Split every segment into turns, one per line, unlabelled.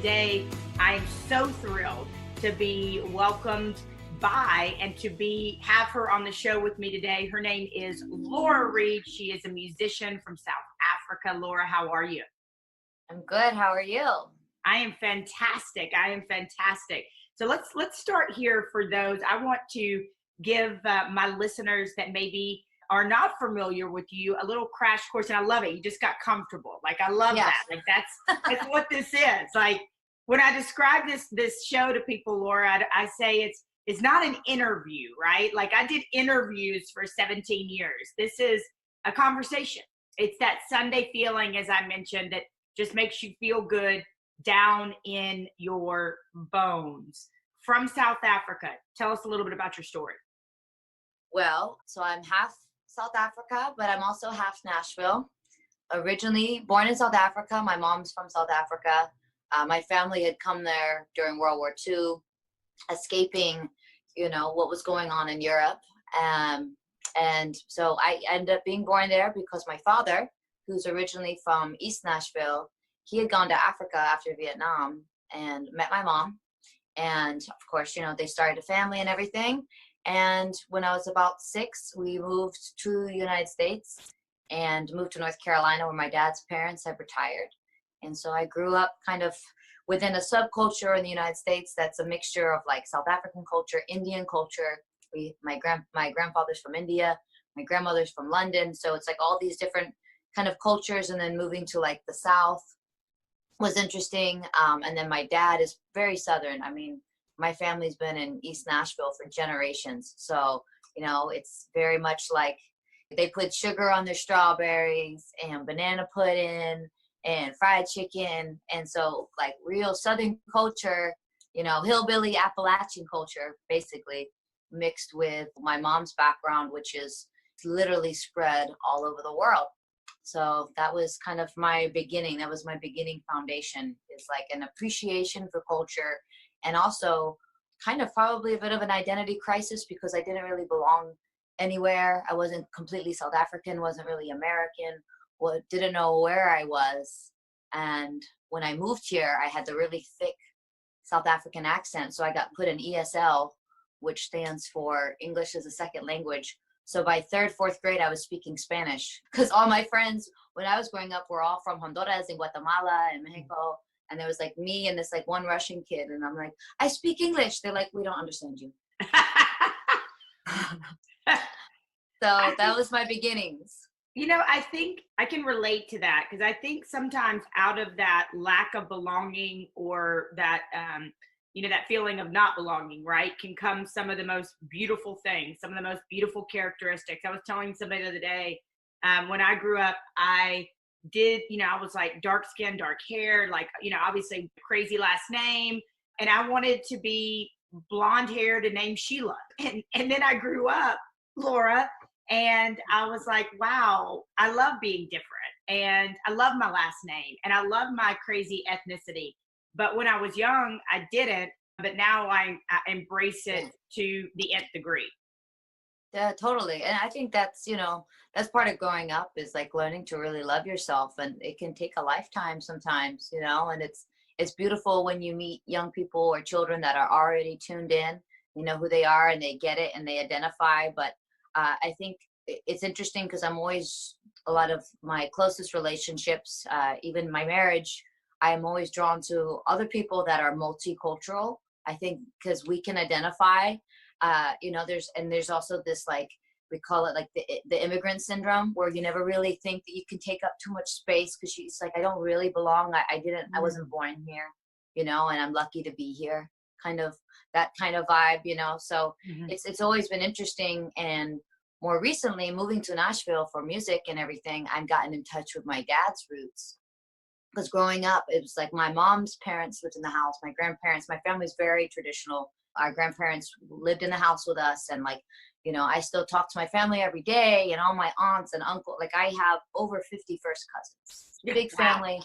today I am so thrilled to be welcomed by and to have her on the show with me today. Her name is Laura Reed. She is a musician from South Africa. Laura, how are you?
I'm good. How are you?
I am fantastic. So let's start here for those. I want to give my listeners that maybe are not familiar with you a little crash course, and I love it. You just got comfortable. Like, I love that. Like, that's what this is. Like, when I describe this show to people, Laura, I say it's not an interview, right? Like, I did interviews for 17 years. This is a conversation. It's that Sunday feeling, as I mentioned, that just makes you feel good down in your bones. From South Africa, tell us a little bit about your story.
Well, so I'm half South Africa, but I'm also half Nashville. Originally born in South Africa. My mom's from South Africa. My family had come there during World War II, escaping, what was going on in Europe. And so I ended up being born there because my father, who's originally from East Nashville, he had gone to Africa after Vietnam and met my mom. And of course, they started a family and everything. And when I was about 6, we moved to the United States and moved to North Carolina, where my dad's parents had retired. And so I grew up kind of within a subculture in the United States that's a mixture of like South African culture, Indian culture. My grandfather's from India, my grandmother's from London. So it's like all these different kind of cultures. And then moving to like the South was interesting. And then my dad is very Southern. I mean, my family's been in East Nashville for generations. So, it's very much like they put sugar on their strawberries and banana pudding and fried chicken. And so like real Southern culture, hillbilly Appalachian culture, basically mixed with my mom's background, which is literally spread all over the world. So that was kind of my beginning. That was my beginning foundation, is like an appreciation for culture, and also kind of probably a bit of an identity crisis because I didn't really belong anywhere. I wasn't completely South African, wasn't really American, didn't know where I was. And when I moved here, I had the really thick South African accent. So I got put in ESL, which stands for English as a Second Language. So by 3rd, 4th grade, I was speaking Spanish because all my friends when I was growing up were all from Honduras and Guatemala and Mexico. And there was like me and this like one Russian kid. And I'm like, I speak English. They're like, we don't understand you. So that was my beginnings.
I think I can relate to that, because I think sometimes out of that lack of belonging, or that, that feeling of not belonging, right, can come some of the most beautiful things, some of the most beautiful characteristics. I was telling somebody the other day, when I grew up, I was like dark skin, dark hair, like, obviously crazy last name. And I wanted to be blonde haired and named Sheila. And then I grew up, Laura, and I was like, wow, I love being different. And I love my last name, and I love my crazy ethnicity. But when I was young, I didn't. But now I embrace it to the nth degree.
Yeah, totally. And I think that's part of growing up, is like learning to really love yourself. And it can take a lifetime sometimes, and it's beautiful when you meet young people or children that are already tuned in, who they are, and they get it and they identify. But I think it's interesting because a lot of my closest relationships, even my marriage, I am always drawn to other people that are multicultural. I think because we can identify, there's also this, like, we call it like the immigrant syndrome, where you never really think that you can take up too much space because it's like, I don't really belong. I wasn't born here, and I'm lucky to be here. Kind of that kind of vibe, So it's always been interesting. And more recently, moving to Nashville for music and everything, I've gotten in touch with my dad's roots. Because growing up, it was like my mom's parents lived in the house, my grandparents, my family's very traditional. Our grandparents lived in the house with us. And like, I still talk to my family every day, and all my aunts and uncle. Like, I have over 50 first cousins. Big family.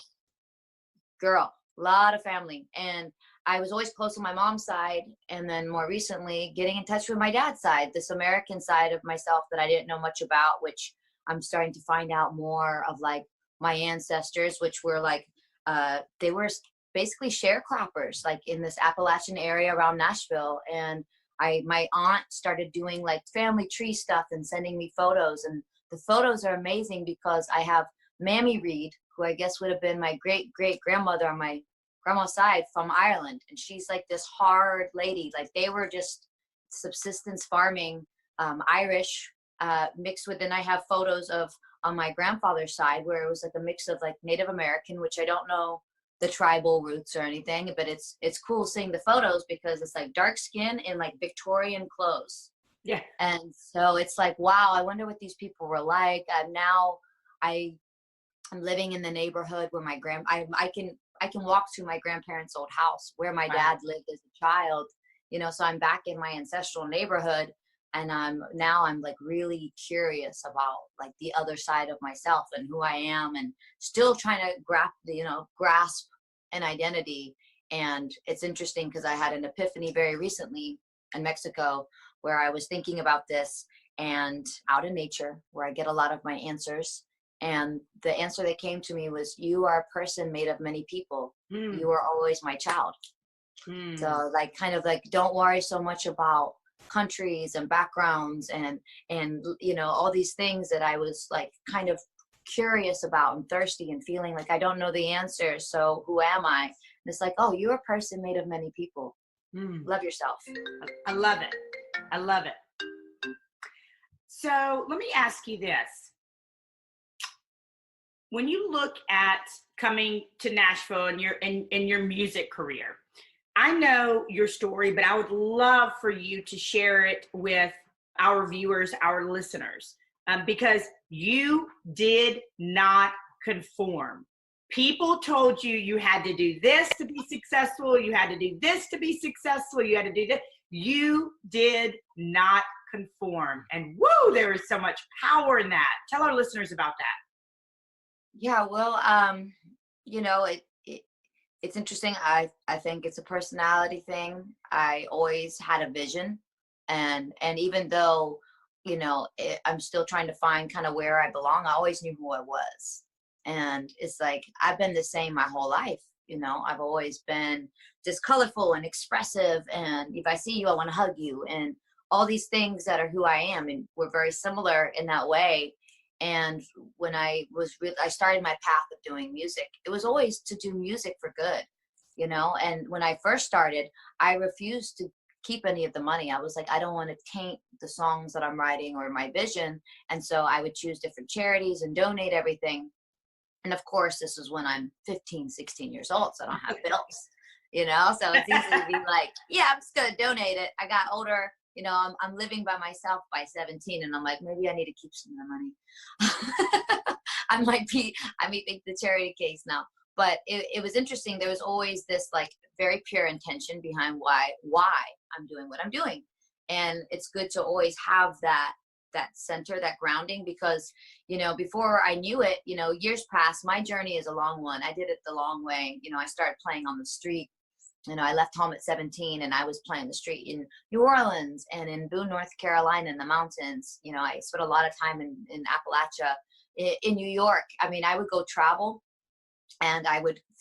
Girl, a lot of family. And I was always close to my mom's side. And then more recently, getting in touch with my dad's side, this American side of myself that I didn't know much about, which I'm starting to find out more of, like, my ancestors, which were like, they were basically sharecroppers, like in this Appalachian area around Nashville. And my aunt started doing like family tree stuff and sending me photos. And the photos are amazing because I have Mammy Reed, who I guess would have been my great great grandmother on my grandma's side from Ireland. And she's like this hard lady. Like they were just subsistence farming, Irish, mixed with, then I have photos of on my grandfather's side where it was like a mix of like Native American, which I don't know the tribal roots or anything, but it's cool seeing the photos because it's like dark skin in like Victorian clothes.
Yeah.
And so it's like, wow, I wonder what these people were like. Now I'm living in the neighborhood where I can walk to my grandparents' old house where my dad lived as a child, so I'm back in my ancestral neighborhood. And I'm like really curious about like the other side of myself and who I am, and still trying to grasp an identity. And it's interesting because I had an epiphany very recently in Mexico where I was thinking about this, and out in nature where I get a lot of my answers. And the answer that came to me was, you are a person made of many people. You are always my child. So like, kind of like, don't worry so much about countries and backgrounds and all these things that I was like kind of curious about and thirsty and feeling like I don't know the answers. So who am I? And it's like, oh, you're a person made of many people. Love yourself.
I love it. I love it. So let me ask you this. When you look at coming to Nashville and in your music career, I know your story, but I would love for you to share it with our viewers, our listeners, because you did not conform. People told you you had to do this to be successful. You had to do this to be successful. You had to do this. You did not conform. And woo, there is so much power in that. Tell our listeners about that.
Yeah, well, it's interesting. I think it's a personality thing. I always had a vision, and even though I'm still trying to find kind of where I belong, I always knew who I was. And it's like I've been the same my whole life. I've always been just colorful and expressive, and if I see you, I want to hug you, and all these things that are who I am. And we're very similar in that way. And when I started my path of doing music, it was always to do music for good, and when I first started, I refused to keep any of the money. I was like, I don't want to taint the songs that I'm writing or my vision. And so I would choose different charities and donate everything. And of course, this is when I'm 15, 16 years old, so I don't have bills, so it's easy to be like, yeah, I'm just going to donate it. I got older. I'm living by myself by 17, and I'm like, maybe I need to keep some of the money. I might think the charity case now, but it was interesting. There was always this like very pure intention behind why I'm doing what I'm doing. And it's good to always have that center, that grounding, because, before I knew it, years passed. My journey is a long one. I did it the long way. I started playing on the street. I left home at 17, and I was playing the street in New Orleans and in Boone, North Carolina, in the mountains. I spent a lot of time in Appalachia, in New York. I mean, I would go travel, and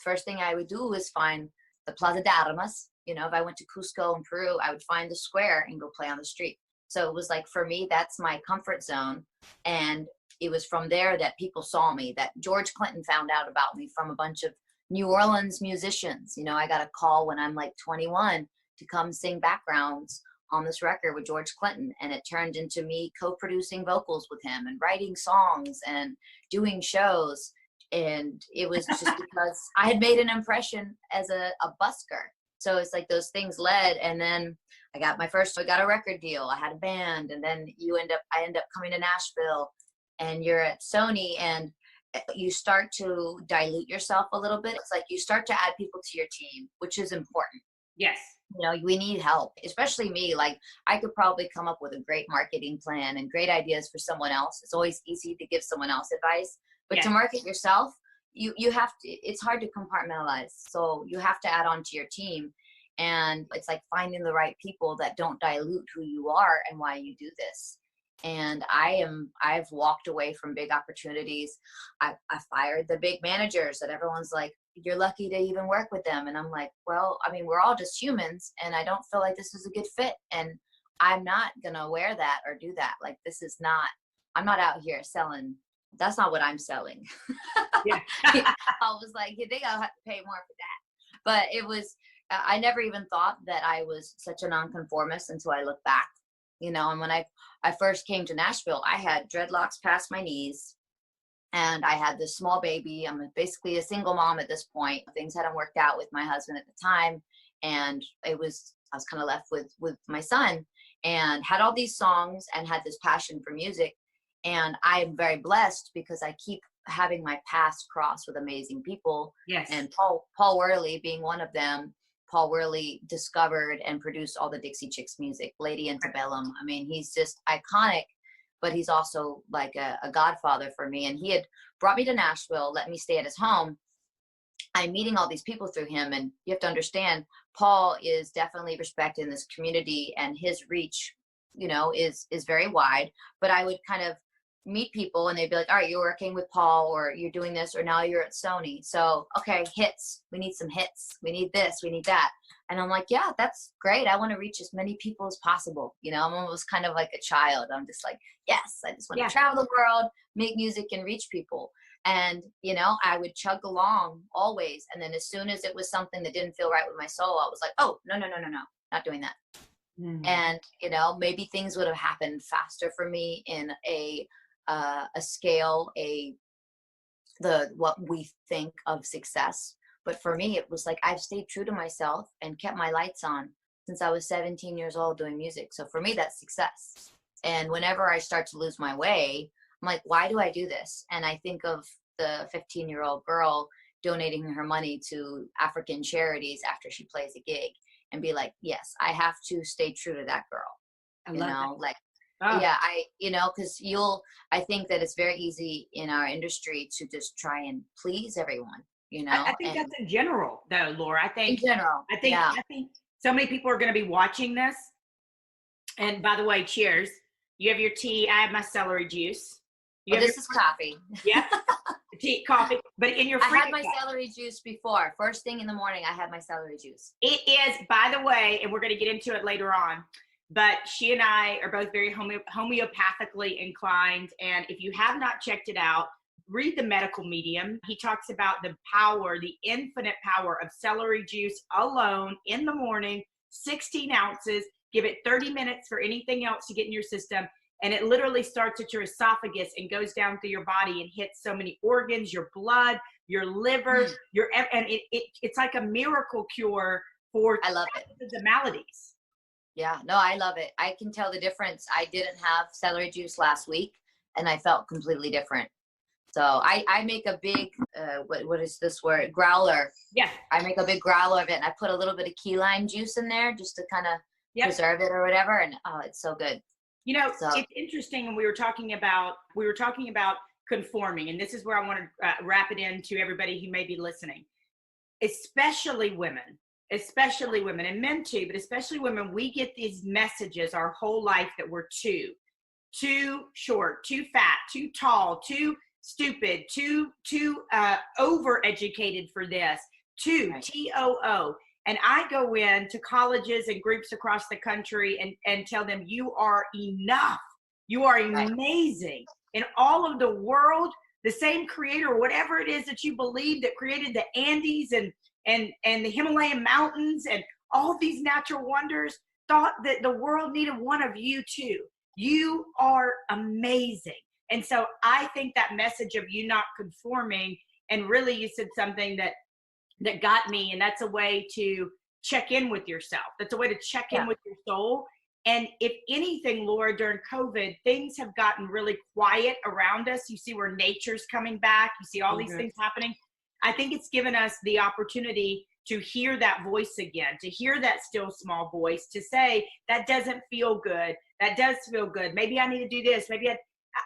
first thing I would do was find the Plaza de Armas. If I went to Cusco in Peru, I would find the square and go play on the street. So it was like, for me, that's my comfort zone. And it was from there that people saw me, that George Clinton found out about me from a bunch of New Orleans musicians. I got a call when I'm like 21 to come sing backgrounds on this record with George Clinton. And it turned into me co-producing vocals with him and writing songs and doing shows. And it was just because I had made an impression as a busker. So it's like those things led. And then I got a record deal. I had a band. And then I end up coming to Nashville, and you're at Sony, and you start to dilute yourself a little bit. It's like you start to add people to your team, which is important.
Yes.
We need help, especially me. Like, I could probably come up with a great marketing plan and great ideas for someone else. It's always easy to give someone else advice, but to market yourself, you have to, it's hard to compartmentalize. So you have to add on to your team. And it's like finding the right people that don't dilute who you are and why you do this. And I've walked away from big opportunities. I fired the big managers that everyone's like, you're lucky to even work with them. And I'm like, well, I mean, we're all just humans, and I don't feel like this is a good fit. And I'm not gonna wear that or do that. Like, this is not, I'm not out here selling. That's not what I'm selling.
Yeah.
I was like, you think I'll have to pay more for that? But it was, I never even thought that I was such a nonconformist until I look back, you know. And when I first came to Nashville, I had dreadlocks past my knees, and I had this small baby. I'm basically a single mom at this point. Things hadn't worked out with my husband at the time, and I was kind of left with my son, and had all these songs and had this passion for music. And I am very blessed because I keep having my paths cross with amazing people.
Yes.
And Paul Worley being one of them. Paul Worley discovered and produced all the Dixie Chicks music, Lady Antebellum. I mean, he's just iconic, but he's also like a godfather for me. And he had brought me to Nashville, let me stay at his home. I'm meeting all these people through him. And you have to understand, Paul is definitely respected in this community, and his reach, you know, is very wide. But I would kind of meet people, and they'd be like, all right, you're working with Paul, or you're doing this, or now you're at Sony. So, okay, hits. We need some hits. We need this. We need that. And I'm like, yeah, that's great. I want to reach as many people as possible. You know, I'm almost kind of like a child. I'm just like, yes, I just want to travel the world, make music, and reach people. And, you know, I would chug along always. And then as soon as it was something that didn't feel right with my soul, I was like, oh, no, not doing that. Mm-hmm. And, you know, maybe things would have happened faster for me in a scale, what we think of success. But for me, it was like, I've stayed true to myself and kept my lights on since I was 17 years old doing music. So for me, that's success. And whenever I start to lose my way, I'm like, why do I do this? And I think of the 15-year-old girl donating her money to African charities after she plays a gig, and be like, yes, I have to stay true to that girl.
I love
that. Like,
oh.
Yeah, because I think that it's very easy in our industry to just try and please everyone, you know.
I think that's in general, though, Laura. I think I think so many people are going to be watching this. And by the way, cheers. You have your tea. I have my celery juice.
This is coffee.
Yeah, tea, coffee. But in your
I had my celery juice before. First thing in the morning, I had my celery juice.
It is, by the way, and we're going to get into it later on, but she and I are both very homeopathically inclined. And if you have not checked it out, read The Medical Medium. He talks about the power, the infinite power of celery juice alone in the morning, 16 ounces. Give it 30 minutes for anything else to get in your system. And it literally starts at your esophagus and goes down through your body and hits so many organs, your blood, your liver, and it's like a miracle cure for
I love it.
The maladies.
Yeah, no, I love it. I can tell the difference. I didn't have celery juice last week, and I felt completely different. So I make a big, what is this word? Growler.
Yeah.
I make a big growler of it, and I put a little bit of key lime juice in there just to kind of preserve it or whatever. And oh, it's so good.
You know, it's interesting. And we were talking about conforming, and this is where I want to wrap it into everybody who may be listening, especially women, and men too, but especially women. We get these messages our whole life that we're too short, too fat, too tall, too stupid, too overeducated for this, TOO. And I go into colleges and groups across the country and tell them, you are enough. You are amazing. In all of the world, the same creator, whatever it is that you believe that created the Andes and the Himalayan mountains and all these natural wonders, thought that the world needed one of you too. You are amazing. And so I think that message of you not conforming, and really you said something that got me, and that's a way to check in with yourself. That's a way to check in with your soul. And if anything, Laura, during COVID, things have gotten really quiet around us. You see where nature's coming back. You see all these things happening. I think it's given us the opportunity to hear that voice again, to hear that still small voice, to say, that doesn't feel good. That does feel good. Maybe I need to do this. Maybe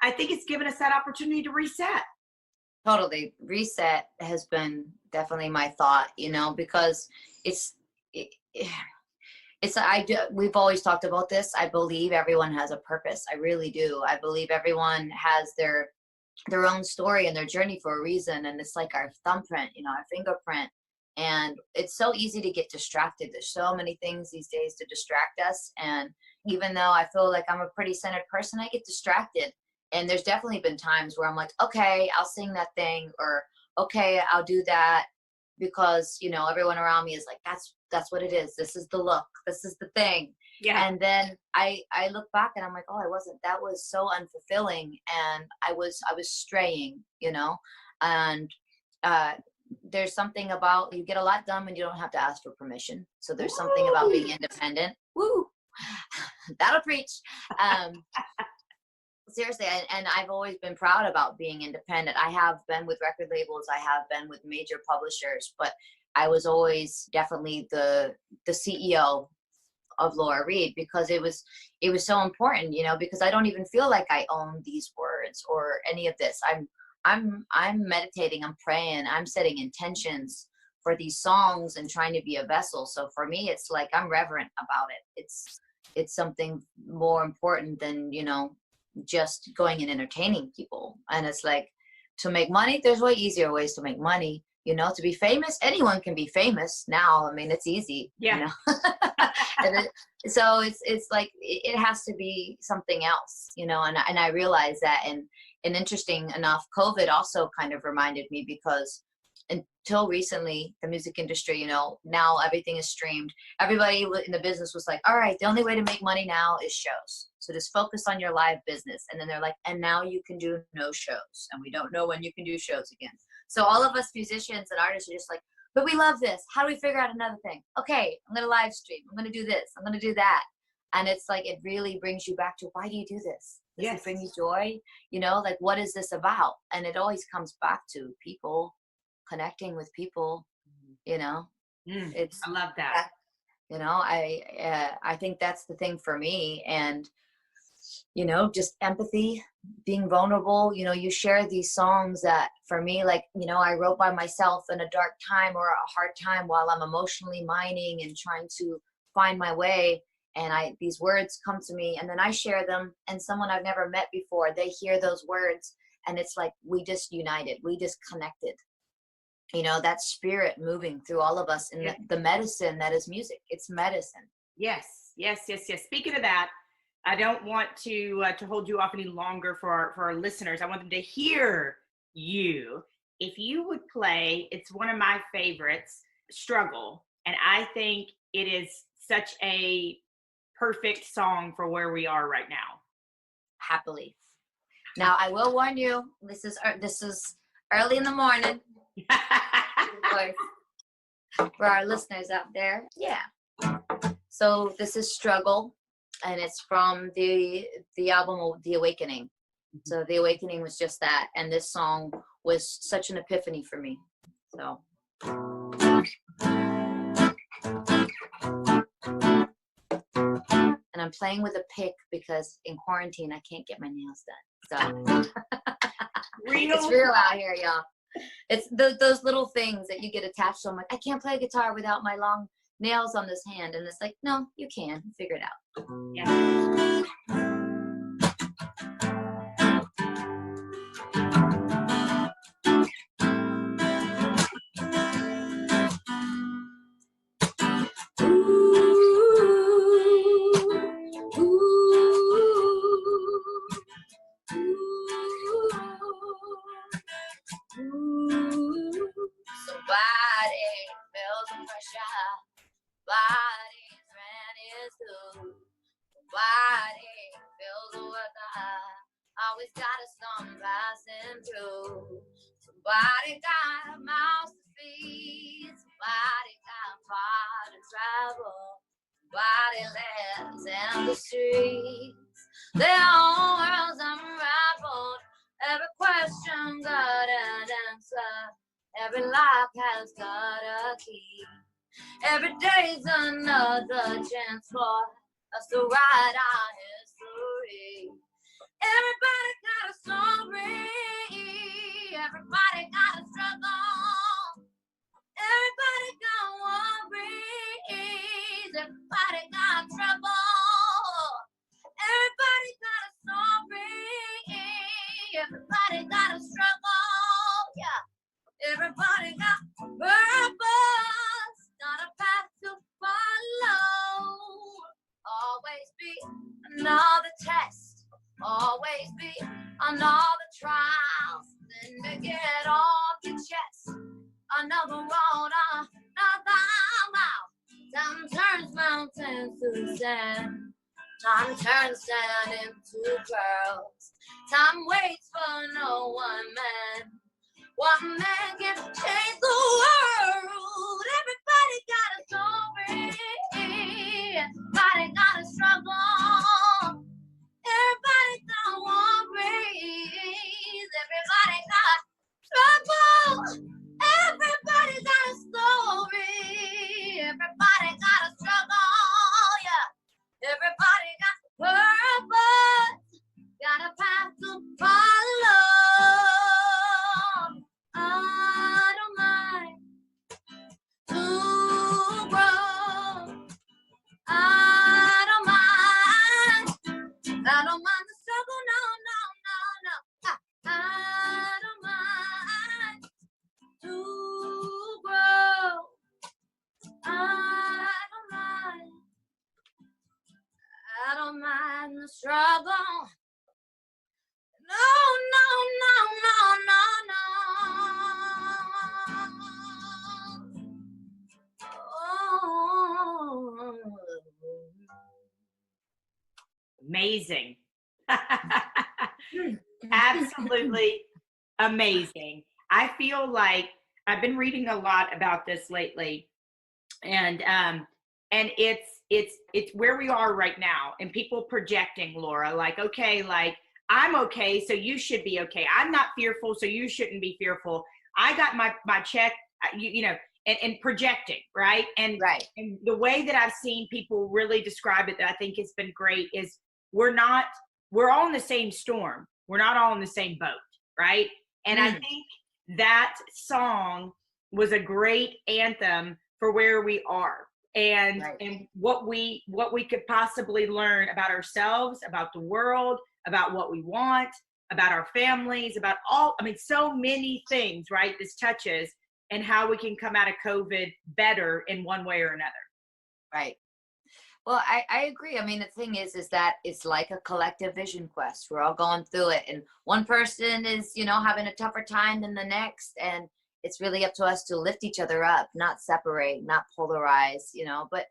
I think it's given us that opportunity to reset.
Totally. Reset has been definitely my thought, you know, because we've always talked about this. I believe everyone has a purpose. I really do. I believe everyone has their their own story and their journey for a reason. And it's like our thumbprint, you know, our fingerprint. And it's so easy to get distracted. There's so many things these days to distract us. And even though I feel like I'm a pretty centered person, I get distracted. And there's definitely been times where I'm like, okay, I'll sing that thing, or okay, I'll do that, because, you know, everyone around me is like, that's what it is. This is the look. This is the thing.
Yeah.
And then I look back and I'm like, oh, that was so unfulfilling. And I was straying, you know, and, there's something about, you get a lot done when you don't have to ask for permission. So there's something about being independent. Woo, that'll preach. Seriously, and I've always been proud about being independent. I have been with record labels, I have been with major publishers, but I was always definitely the CEO of Laura Reed, because it was so important, you know, because I don't even feel like I own these words or any of this. I'm meditating, I'm praying, I'm setting intentions for these songs and trying to be a vessel. So for me, it's like I'm reverent about it. It's something more important than, you know, just going and entertaining people. And it's like, to make money, there's way easier ways to make money. You know, to be famous, anyone can be famous now. I mean, it's easy.
Yeah.
You know? So it's like, it has to be something else, you know, and I realize that. And interesting enough, COVID also kind of reminded me, because until recently, the music industry, you know, now everything is streamed. Everybody in the business was like, all right, the only way to make money now is shows. So just focus on your live business. And then they're like, and now you can do no shows. And we don't know when you can do shows again. So all of us musicians and artists are just like, but we love this. How do we figure out another thing? Okay, I'm going to live stream. I'm going to do this. I'm going to do that. And it's like, it really brings you back to, why do you do this? Does it bring you joy? You know, like, what is this about? And it always comes back to people, connecting with people, you know.
I love that.
You know, I think that's the thing for me. And, you know, just empathy, being vulnerable. You know, you share these songs that, for me, like, you know, I wrote by myself in a dark time or a hard time while I'm emotionally mining and trying to find my way. And these words come to me, and then I share them, and someone I've never met before, they hear those words, and it's like, we just united, we just connected. You know, that spirit moving through all of us, and the medicine that is music. It's medicine.
Yes. Speaking of that, I don't want to hold you off any longer for our listeners. I want them to hear you. If you would play, it's one of my favorites, Struggle. And I think it is such a perfect song for where we are right now.
Happily. Now, I will warn you, this is early in the morning. For our listeners out there. Yeah. So this is Struggle, and it's from the album The Awakening. So The Awakening was just that, and this song was such an epiphany for me. So and I'm playing with a pick because in quarantine I can't get my nails done. So it's real out here, y'all. It's those little things that you get attached to. I'm like, I can't play guitar without my long nails on this hand. And it's like, no, you can. Figure it out.
Yeah.
Somebody feels the pressure. Body's ready to. Body feels the weather. Always got a storm passing through. Somebody got a mouth to feed. Somebody got far to travel. Somebody lives in the streets. Their own worlds unraveled. Every question got an answer. Every lock has got a key. Every day's another chance for us to write our history. Everybody got a story. Everybody got a struggle. Everybody got worries. Everybody got trouble. Everybody got a story. Everybody got a test, always be on all the trials, then to get off your chest. Another road, another mile. Time turns mountains to sand. Time turns sand into pearls. Time waits for no one man. One man can change the world. Everybody got a story. Everybody got a struggle. Everybody got worries. Everybody got trouble. Everybody got a story. Everybody got a struggle. Yeah. Everybody got purpose. Got a path to follow. I don't mind to grow. I don't mind. I don't mind the struggle. No, no, no, no. I don't mind to grow. I don't mind the struggle. No, no, no, no, no, no. Oh.
Amazing. Absolutely amazing. I feel like I've been reading a lot about this lately, and it's where we are right now, and people projecting, Laura, like, okay, like, I'm okay, so you should be okay. I'm not fearful, so you shouldn't be fearful. I got my check, you know, and projecting, right? And
Right.
And the way that I've seen people really describe it, that I think has been great, is we're all in the same storm. We're not all in the same boat, right? And I think that song was a great anthem for where we are, and and what we could possibly learn about ourselves, about the world, about what we want, about our families, about all, I mean, so many things, right? This touches, and how we can come out of COVID better in one way or another.
Right. Well, I agree. I mean, the thing is that it's like a collective vision quest. We're all going through it, and one person is, you know, having a tougher time than the next, and it's really up to us to lift each other up, not separate, not polarize, you know. But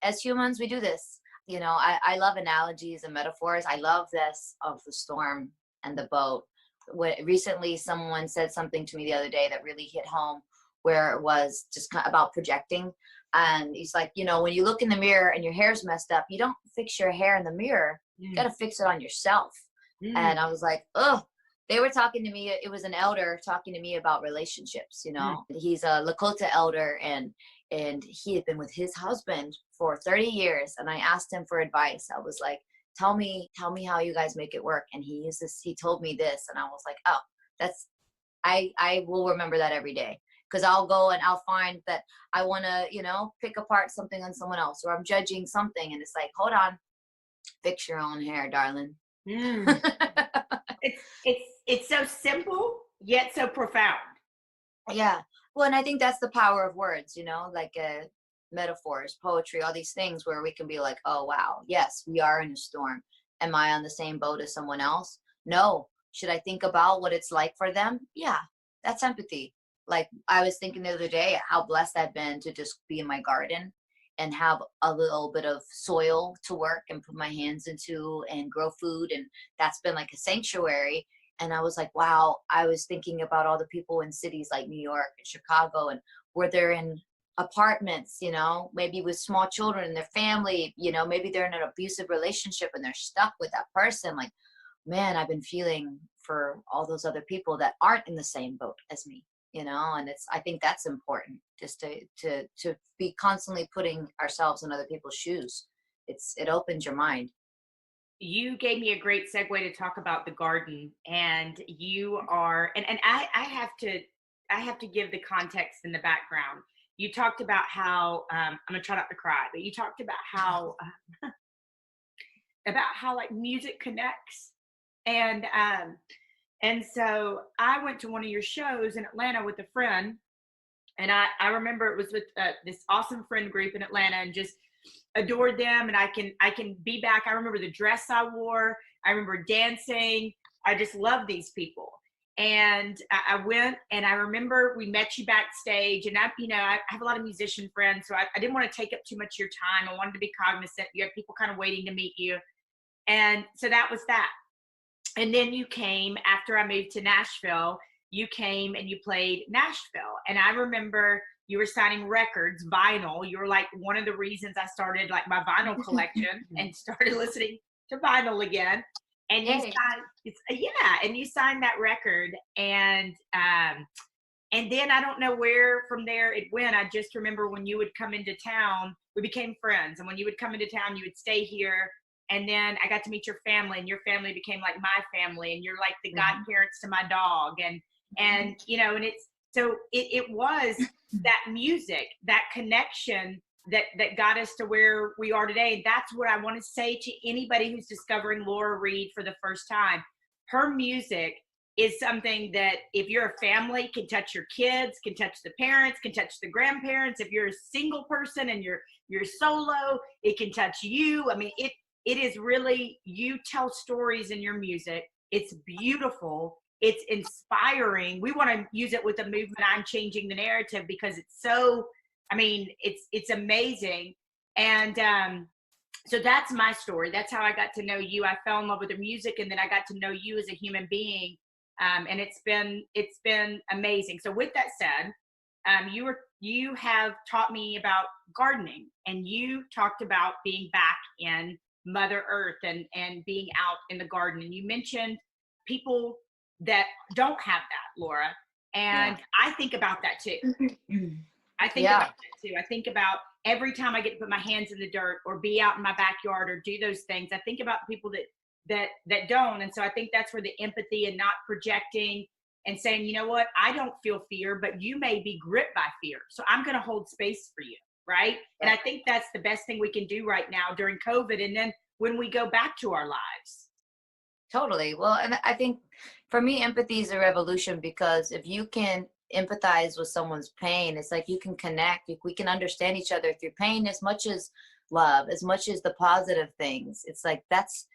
as humans, we do this. You know, I love analogies and metaphors. I love this of the storm and the boat. Recently, someone said something to me the other day that really hit home, where it was just about projecting. And he's like, you know, when you look in the mirror and your hair's messed up, you don't fix your hair in the mirror. You got to fix it on yourself. And I was like, oh, they were talking to me. It was an elder talking to me about relationships. You know, he's a Lakota elder, and he had been with his husband for 30 years. And I asked him for advice. I was like, tell me how you guys make it work. And he told me this. And I was like, oh, I will remember that every day. Because I'll go and I'll find that I want to, you know, pick apart something on someone else, or I'm judging something. And it's like, hold on, fix your own hair, darling.
It's so simple, yet so profound.
Yeah. Well, and I think that's the power of words, you know, like metaphors, poetry, all these things where we can be like, oh, wow, yes, we are in a storm. Am I on the same boat as someone else? No. Should I think about what it's like for them? Yeah, that's empathy. Like, I was thinking the other day how blessed I've been to just be in my garden and have a little bit of soil to work and put my hands into and grow food. And that's been like a sanctuary. And I was like, wow, I was thinking about all the people in cities like New York and Chicago, and where they're in apartments, you know, maybe with small children and their family, you know, maybe they're in an abusive relationship and they're stuck with that person. Like, man, I've been feeling for all those other people that aren't in the same boat as me. You know, and I think that's important, just to be constantly putting ourselves in other people's shoes. It opens your mind.
You gave me a great segue to talk about the garden, and you are, and I have to give the context in the background. You talked about how I'm gonna try not to cry, but you talked about how like music connects, and so I went to one of your shows in Atlanta with a friend, and I remember it was with this awesome friend group in Atlanta, and just adored them, and I can be back. I remember the dress I wore. I remember dancing. I just love these people. And I went, and I remember we met you backstage, and I have a lot of musician friends, so I didn't want to take up too much of your time. I wanted to be cognizant. You had people kind of waiting to meet you. And so that was that. And then you came after I moved to Nashville. You came and you played Nashville. And I remember you were signing records, vinyl. You were like one of the reasons I started like my vinyl collection and started listening to vinyl again. And you and you signed that record. And then I don't know where from there it went. I just remember when you would come into town, we became friends. And when you would come into town, you would stay here. And then I got to meet your family, and your family became like my family, and you're like the godparents to my dog. And and it was that music, that connection that got us to where we are today. And that's what I want to say to anybody who's discovering Laura Reed for the first time. Her music is something that if you're a family, can touch your kids, can touch the parents, can touch the grandparents. If you're a single person and you're solo, it can touch you. I mean, it is really, you tell stories in your music. It's beautiful. It's inspiring. We want to use it with the movement I'm Changing the Narrative, because it's so, I mean, it's amazing. And so that's my story. That's how I got to know you. I fell in love with the music, and then I got to know you as a human being. And it's been amazing. So with that said, you have taught me about gardening, and you talked about being back in Mother Earth and being out in the garden. And you mentioned people that don't have that, Laura. And I think about that too. I think about that too. I think about every time I get to put my hands in the dirt or be out in my backyard or do those things, I think about people that don't. And so I think that's where the empathy and not projecting and saying, you know what, I don't feel fear, but you may be gripped by fear. So I'm going to hold space for you. Right. And I think that's the best thing we can do right now during COVID. And then when we go back to our lives.
Totally. Well, and I think for me, empathy is a revolution, because if you can empathize with someone's pain, it's like you can connect. We can understand each other through pain as much as love, as much as the positive things. It's like that's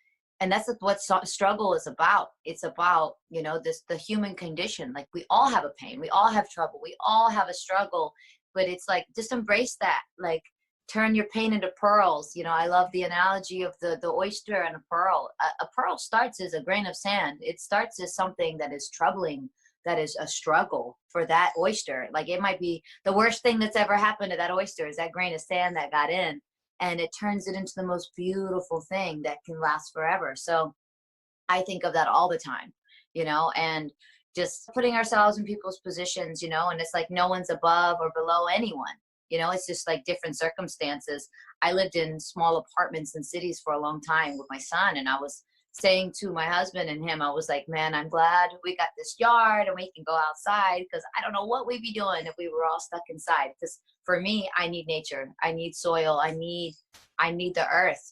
what struggle is about. It's about, the human condition. Like, we all have a pain. We all have trouble. We all have a struggle. But it's like, just embrace that. Like, turn your pain into pearls. I love the analogy of the oyster and a pearl. A pearl starts as a grain of sand. It starts as something that is troubling, that is a struggle for that oyster. Like, it might be the worst thing that's ever happened to that oyster is that grain of sand that got in, and it turns it into the most beautiful thing that can last forever. So I think of that all the time, and just putting ourselves in people's positions, and it's like no one's above or below anyone. It's just like different circumstances. I lived in small apartments in cities for a long time with my son, and I was saying to my husband and him, I was like, man, I'm glad we got this yard and we can go outside, because I don't know what we'd be doing if we were all stuck inside. Because for me, I need nature. I need soil. I need the earth.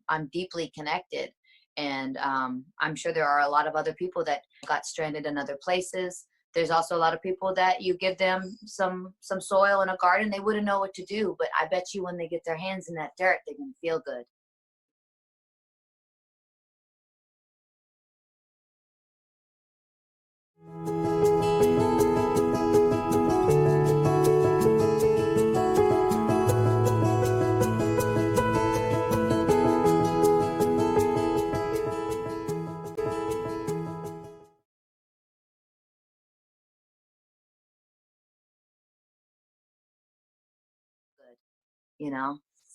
I'm deeply connected. And I'm sure there are a lot of other people that got stranded in other places. There's also a lot of people that you give them some soil in a garden, they wouldn't know what to do. But I bet you when they get their hands in that dirt, they're going to feel good.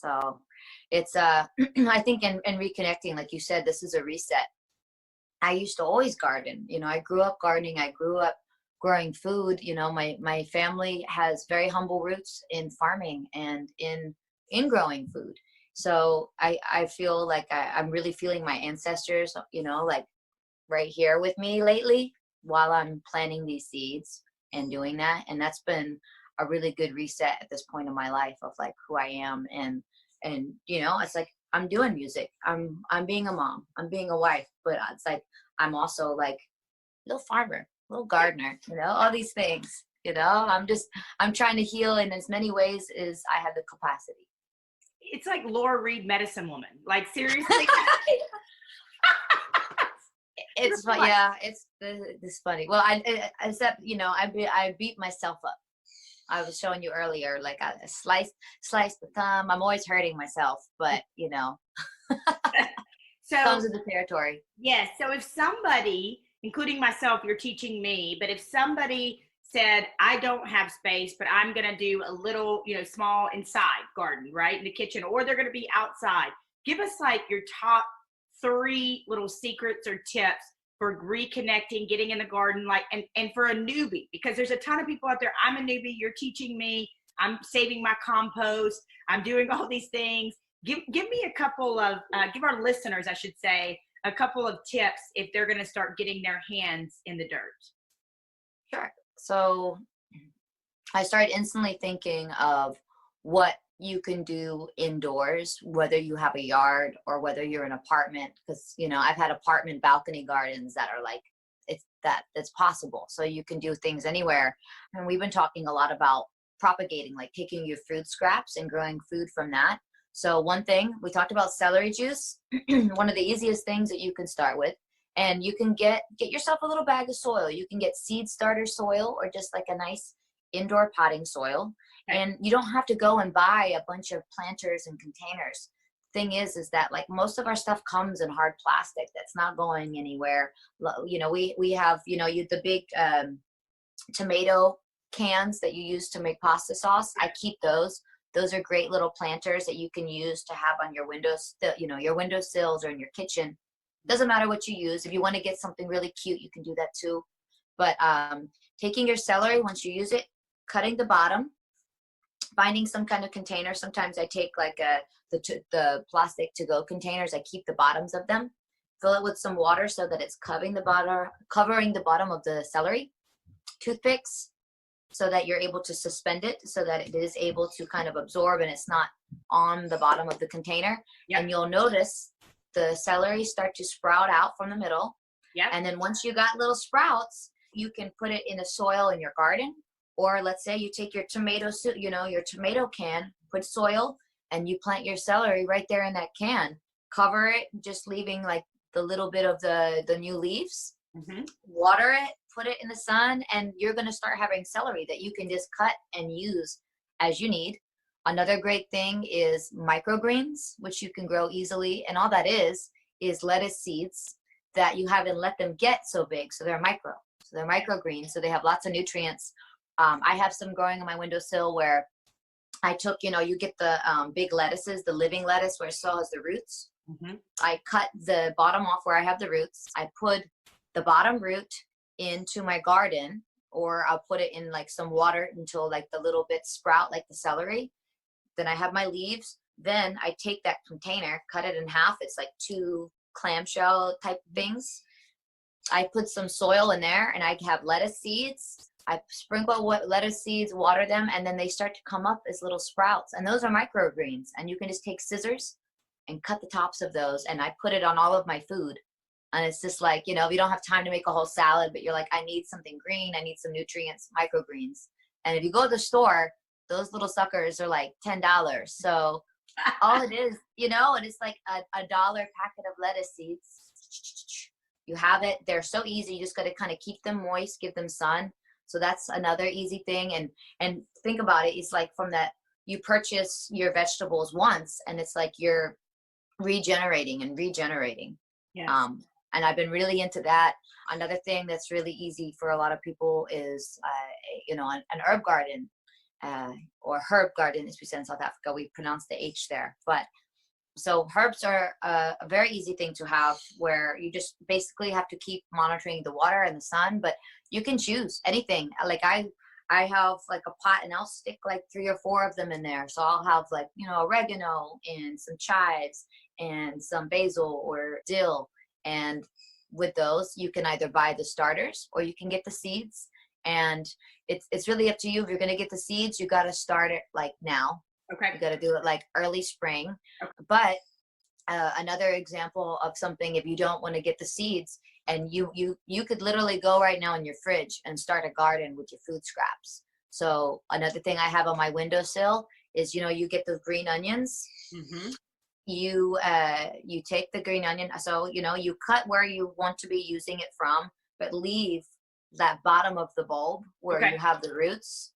So it's I think in reconnecting, like you said, this is a reset. I used to always garden. I grew up gardening. I grew up growing food. My family has very humble roots in farming and in growing food. So I feel like I'm really feeling my ancestors, like right here with me lately while I'm planting these seeds and doing that. And that's been a really good reset at this point in my life of like who I am. And it's like, I'm doing music. I'm being a mom, I'm being a wife, but it's like, I'm also like little farmer, little gardener, all these things, I'm trying to heal in as many ways as I have the capacity.
it's like Laura Reed, Medicine Woman. Like seriously.
It's fun. Yeah, it's funny. Well, except I beat myself up. I was showing you earlier, like I sliced the thumb. I'm always hurting myself, but
So
comes with the territory.
yes. So if somebody, including myself, you're teaching me, but if somebody said, I don't have space, but I'm going to do a little, small inside garden, right? In the kitchen, or they're going to be outside. Give us like your top 3 little secrets or tips for reconnecting, getting in the garden, like, and for a newbie, because there's a ton of people out there. I'm a newbie. You're teaching me. I'm saving my compost. I'm doing all these things. Give me a couple of, give our listeners, I should say, a couple of tips if they're going to start getting their hands in the dirt.
Sure. So I started instantly thinking of what you can do indoors, whether you have a yard or whether you're an apartment, because I've had apartment balcony gardens that are like that's possible. So you can do things anywhere. And we've been talking a lot about propagating, like taking your food scraps and growing food from that. So one thing we talked about, celery juice, one of the easiest things that you can start with. And you can get yourself a little bag of soil. You can get seed starter soil or just like a nice indoor potting soil. And you don't have to go and buy a bunch of planters and containers. Thing is that like most of our stuff comes in hard plastic that's not going anywhere. We have the big tomato cans that you use to make pasta sauce. I keep those. Those are great little planters that you can use to have on your windows, your windowsills or in your kitchen. Doesn't matter what you use. If you want to get something really cute, you can do that too. But taking your celery, once you use it, cutting the bottom, finding some kind of container. Sometimes I take like the plastic to-go containers. I keep the bottoms of them, fill it with some water so that it's covering the bottom of the celery. Toothpicks, so that you're able to suspend it so that it is able to kind of absorb and it's not on the bottom of the container. Yep. And you'll notice the celery start to sprout out from the middle.
Yep.
And then once you got little sprouts, you can put it in the soil in your garden. Or let's say you take your tomato can, put soil, and you plant your celery right there in that can. Cover it, just leaving like the little bit of the new leaves. Mm-hmm. Water it, put it in the sun, and you're going to start having celery that you can just cut and use as you need. Another great thing is microgreens, which you can grow easily. And all that is lettuce seeds that you haven't let them get so big. So they're micro. So they're microgreens. So they have lots of nutrients. I have some growing on my windowsill where I took, you get the big lettuces, the living lettuce where it still has the roots. Mm-hmm. I cut the bottom off where I have the roots. I put the bottom root into my garden, or I'll put it in like some water until like the little bits sprout like the celery. Then I have my leaves. Then I take that container, cut it in half. It's like 2 clamshell type things. I put some soil in there and I have lettuce seeds. I sprinkle lettuce seeds, water them, and then they start to come up as little sprouts. And those are microgreens. And you can just take scissors and cut the tops of those. And I put it on all of my food. And it's just like, if you don't have time to make a whole salad, but you're like, I need something green, I need some nutrients, microgreens. And if you go to the store, those little suckers are like $10. So all it is, and it's like a $1 packet of lettuce seeds. You have it. They're so easy. You just got to kind of keep them moist, give them sun. So that's another easy thing. And think about it. It's like from that, you purchase your vegetables once and it's like you're regenerating and regenerating.
Yes.
And I've been really into that. Another thing that's really easy for a lot of people is, an herb garden, or herb garden, as we say in South Africa. We pronounce the H there. But so herbs are a very easy thing to have, where you just basically have to keep monitoring the water and the sun, but you can choose anything. Like I have like a pot and I'll stick like 3 or 4 of them in there. So I'll have like, oregano and some chives and some basil or dill. And with those, you can either buy the starters or you can get the seeds. And it's really up to you. If you're going to get the seeds, you got to start it like now.
Okay.
You got to do it like early spring. Okay. But another example of something, if you don't want to get the seeds, and you could literally go right now in your fridge and start a garden with your food scraps. So another thing I have on my windowsill is, you get those green onions.
Mm-hmm.
You take the green onion, so you cut where you want to be using it from, but leave that bottom of the bulb where
Okay.
you have the roots.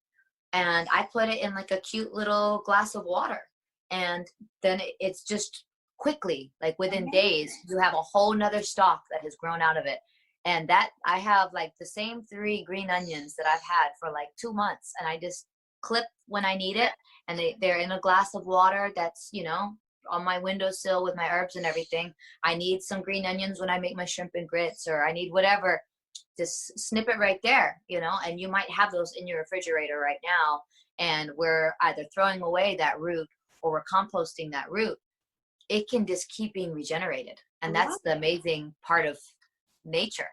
And I put it in like a cute little glass of water, and then it's just quickly, like within days, you have a whole nother stalk that has grown out of it. And that I have like the same 3 green onions that I've had for like 2 months, and I just clip when I need it, and they're in a glass of water that's on my windowsill with my herbs and everything. I need some green onions when I make my shrimp and grits, or I need whatever, just snip it right there, and you might have those in your refrigerator right now, and we're either throwing away that root or we're composting that root. It can just keep being regenerated, and that's the amazing part of nature.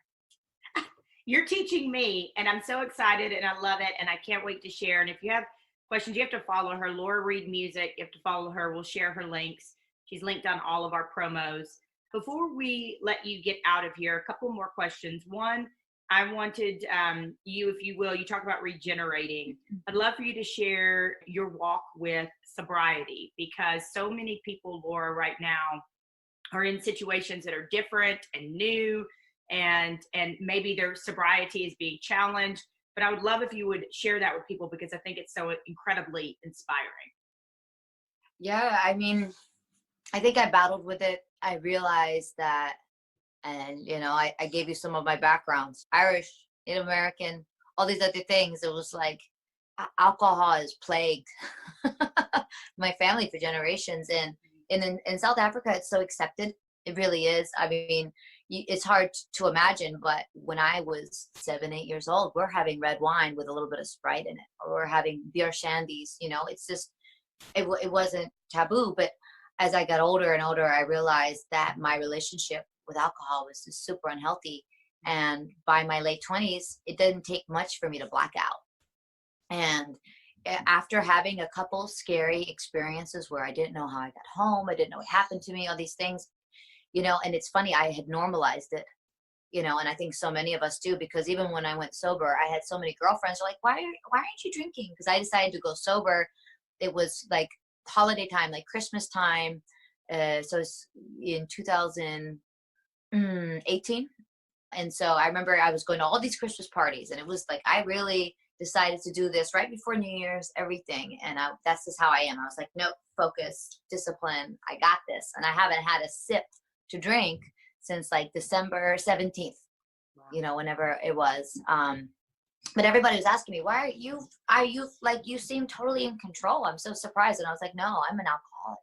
You're teaching me, and I'm so excited, and I love it, and I can't wait to share. And if you have questions, you have to follow her, Laura Reed Music. You have to follow her. We'll share her links. She's linked on all of our promos. Before we let you get out of here, a couple more questions. One, I wanted you, if you will, you talk about regenerating. I'd love for you to share your walk with sobriety, because so many people, Laura, right now are in situations that are different and new, and maybe their sobriety is being challenged. But I would love if you would share that with people, because I think it's so incredibly inspiring.
Yeah, I mean, I think I battled with it. I realized that, and I gave you some of my backgrounds: Irish, Native American, all these other things. It was like alcohol has plagued my family for generations, and in South Africa it's so accepted. It really is. I mean, it's hard to imagine, but when I was 7, 8 years old, we're having red wine with a little bit of Sprite in it, or we're having beer shandies. It's just, it wasn't taboo. But as I got older and older, I realized that my relationship with alcohol was just super unhealthy. And by my late 20s, it didn't take much for me to black out. And after having a couple scary experiences where I didn't know how I got home, I didn't know what happened to me, all these things, and it's funny, I had normalized it, and I think so many of us do, because even when I went sober, I had so many girlfriends who were like, why aren't you drinking? Because I decided to go sober. It was like holiday time, like Christmas time. So it's in 2018. And so I remember I was going to all these Christmas parties, and it was like, I really decided to do this right before New Year's, everything. And that's just how I am. I was like, nope, focus, discipline. I got this. And I haven't had a sip to drink since like December 17th, whenever it was. But everybody was asking me, why are you like, you seem totally in control. I'm so surprised. And I was like, no, I'm an alcoholic.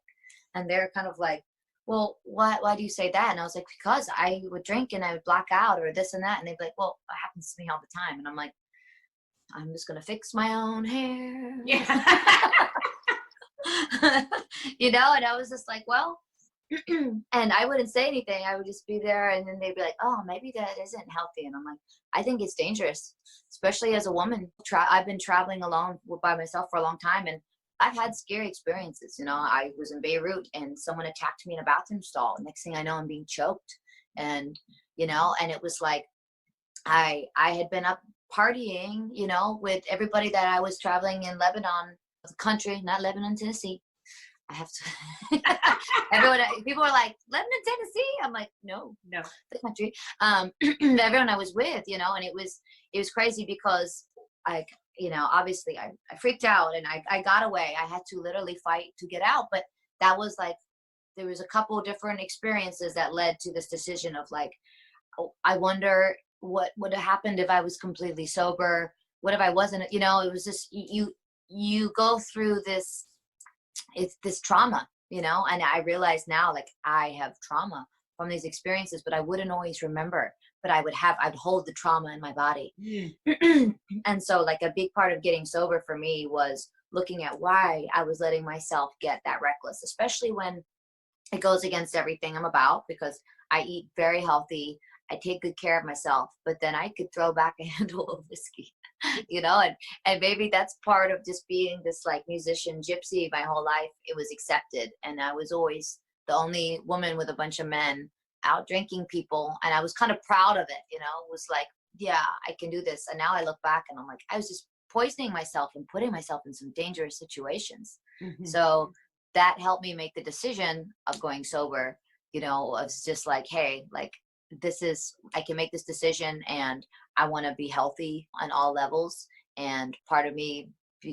And they're kind of like, well, why do you say that? And I was like, because I would drink and I would black out or this and that. And they'd be like, well, it happens to me all the time. And I'm like, I'm just going to fix my own hair.
Yeah.
And I was just like, well, and I wouldn't say anything. I would just be there, and then they'd be like, oh, maybe that isn't healthy. And I'm like, I think it's dangerous, especially as a woman. I've been traveling alone by myself for a long time, and I've had scary experiences. I was in Beirut, and someone attacked me in a bathroom stall. Next thing I know, I'm being choked. And, and it was like, I had been up partying, with everybody that I was traveling in Lebanon, the country, not Lebanon, Tennessee. I have to. People are like, Lebanon, Tennessee. I'm like, no, the country. Everyone I was with, and it was crazy, because obviously I freaked out, and I got away. I had to literally fight to get out. But that was like, there was a couple different experiences that led to this decision of like, oh, I wonder what would have happened if I was completely sober. What if I wasn't? It was just, you go through this. It's this trauma, and I realize now, like, I have trauma from these experiences, but I wouldn't always remember, but I'd hold the trauma in my body. And so like a big part of getting sober for me was looking at why I was letting myself get that reckless, especially when it goes against everything I'm about, because I eat very healthy. I take good care of myself, but then I could throw back a handle of whiskey, and maybe that's part of just being this like musician gypsy my whole life. It was accepted, and I was always the only woman with a bunch of men out drinking people, and I was kind of proud of it. It was like, yeah, I can do this. And now I look back and I'm like, I was just poisoning myself and putting myself in some dangerous situations.
Mhm.
So that helped me make the decision of going sober. It's just like, hey, like, I can make this decision, and I want to be healthy on all levels. And part of me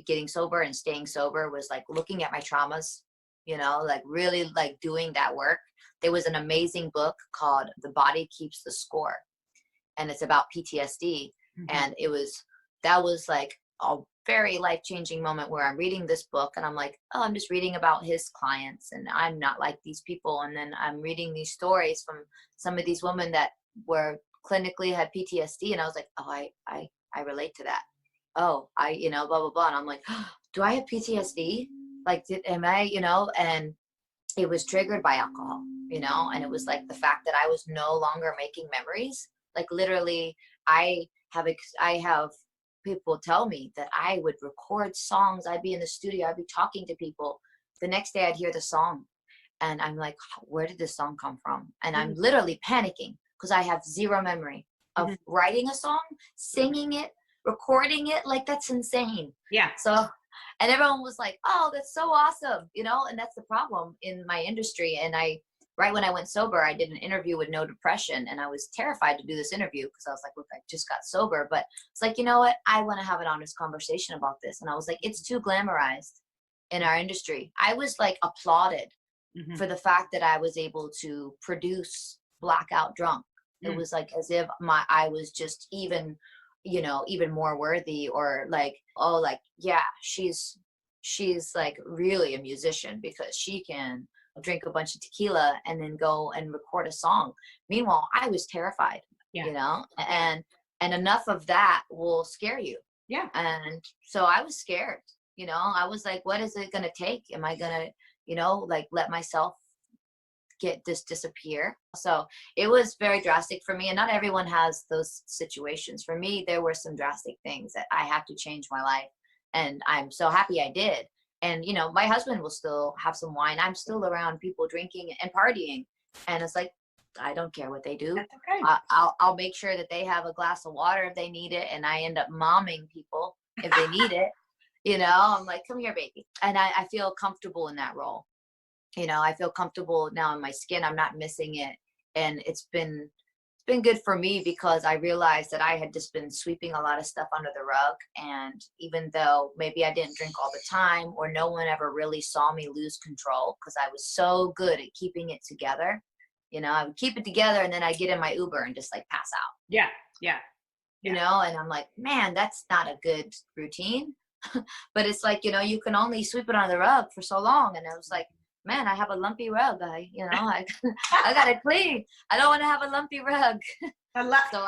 getting sober and staying sober was like looking at my traumas, like really like doing that work. There was an amazing book called The Body Keeps the Score, and it's about PTSD.
Mhm.
And that was like a very life-changing moment where I'm reading this book and I'm like, oh, I'm just reading about his clients and I'm not like these people. And then I'm reading these stories from some of these women that were clinically had PTSD. And I was like, oh, I relate to that. Oh, blah, blah, blah. And I'm like, oh, do I have PTSD? Like, am I, and it was triggered by alcohol, and it was like the fact that I was no longer making memories. Like literally, I have people tell me that I would record songs. I'd be in the studio, I'd be talking to people. The next day I'd hear the song and I'm like, where did this song come from? And I'm
Mhm.
literally panicking because I have zero memory of
Mhm.
writing a song, singing it, recording it. Like, that's insane.
Yeah.
So, and everyone was like, oh, that's so awesome, and that's the problem in my industry. And right when I went sober, I did an interview with No Depression, and I was terrified to do this interview because I was like, look, I just got sober, but it's like, you know what? I want to have an honest conversation about this. And I was like, it's too glamorized in our industry. I was like applauded
Mhm.
for the fact that I was able to produce blackout drunk. It
Mm.
was like as if I was just even more worthy, or like, oh, like, yeah, she's like really a musician because she can drink a bunch of tequila and then go and record a song. Meanwhile, I was terrified,
Yeah. Yeah.
and enough of that will scare you.
Yeah.
And so I was scared. I was like, what is it going to take? Am I going to, like, let myself get this disappear? So it was very drastic for me, and not everyone has those situations. For me, there were some drastic things that I had to change my life, and I'm so happy I did. And my husband will still have some wine. I'm still around people drinking and partying, and it's like, I don't care what they do.
That's okay.
I'll make sure that they have a glass of water if they need it, and I end up momming people if they need it. I'm like, come here, baby. And I feel comfortable in that role. I feel comfortable now in my skin. I'm not missing it. And it's been good for me because I realized that I had just been sweeping a lot of stuff under the rug. And even though maybe I didn't drink all the time, or no one ever really saw me lose control because I was so good at keeping it together, I would keep it together and then I'd get in my Uber and just like pass out,
Yeah. Yeah. Yeah.
and I'm like, man, that's not a good routine. But it's like, you can only sweep it under the rug for so long. And I was like, man, I have a lumpy rug. I I gotta clean. I don't want to have a lumpy rug.
I, lo-
So